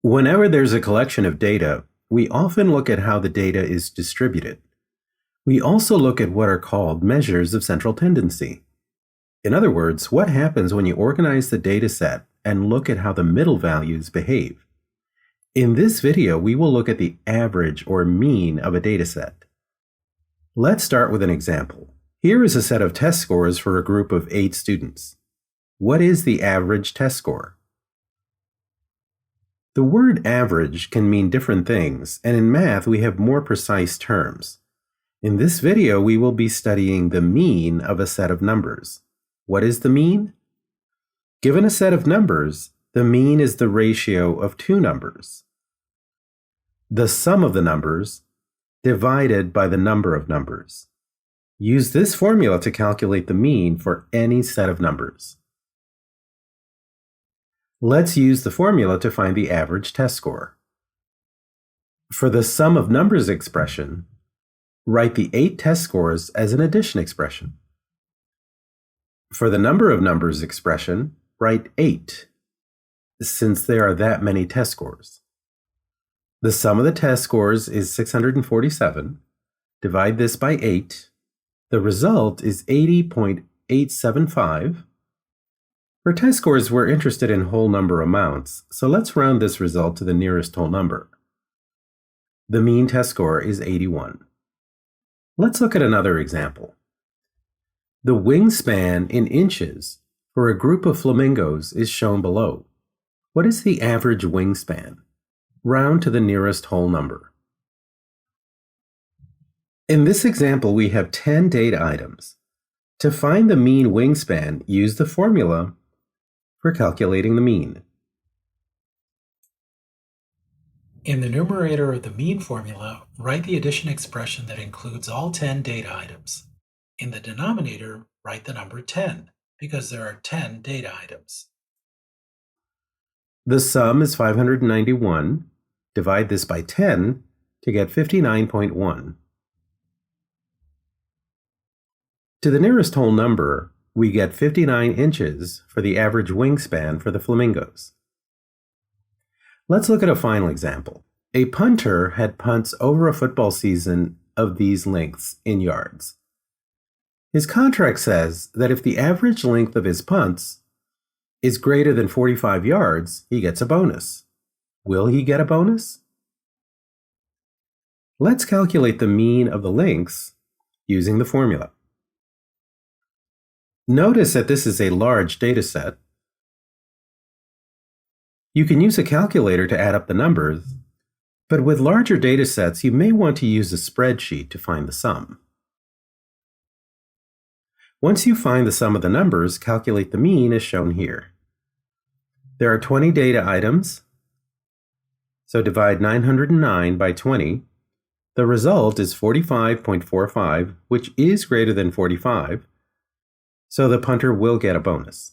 Whenever there's a collection of data, we often look at how the data is distributed. We also look at what are called measures of central tendency. In other words, what happens when you organize the data set and look at how the middle values behave. In this video, we will look at the average or mean of a data set. Let's start with an example. Here is a set of test scores for a group of 8 students. What is the average test score? The word average can mean different things, and in math we have more precise terms. In this video, we will be studying the mean of a set of numbers. What is the mean? Given a set of numbers, the mean is the ratio of 2 numbers. The sum of the numbers divided by the number of numbers. Use this formula to calculate the mean for any set of numbers. Let's use the formula to find the average test score. For the sum of numbers expression, write the 8 test scores as an addition expression. For the number of numbers expression, write 8, since there are that many test scores. The sum of the test scores is 647. Divide this by 8. The result is 80.875. For test scores, we're interested in whole number amounts, so let's round this result to the nearest whole number. The mean test score is 81. Let's look at another example. The wingspan in inches for a group of flamingos is shown below. What is the average wingspan? Round to the nearest whole number. In this example, we have 10 data items. To find the mean wingspan, use the formula for calculating the mean. In the numerator of the mean formula, write the addition expression that includes all 10 data items. In the denominator, write the number 10, because there are 10 data items. The sum is 591. Divide this by 10 to get 59.1. To the nearest whole number, we get 59 inches for the average wingspan for the flamingos. Let's look at a final example. A punter had punts over a football season of these lengths in yards. His contract says that if the average length of his punts is greater than 45 yards, he gets a bonus. Will he get a bonus? Let's calculate the mean of the lengths using the formula. Notice that this is a large data set. You can use a calculator to add up the numbers, but with larger data sets, you may want to use a spreadsheet to find the sum. Once you find the sum of the numbers, calculate the mean as shown here. There are 20 data items, so divide 909 by 20. The result is 45.45, which is greater than 45, so the punter will get a bonus.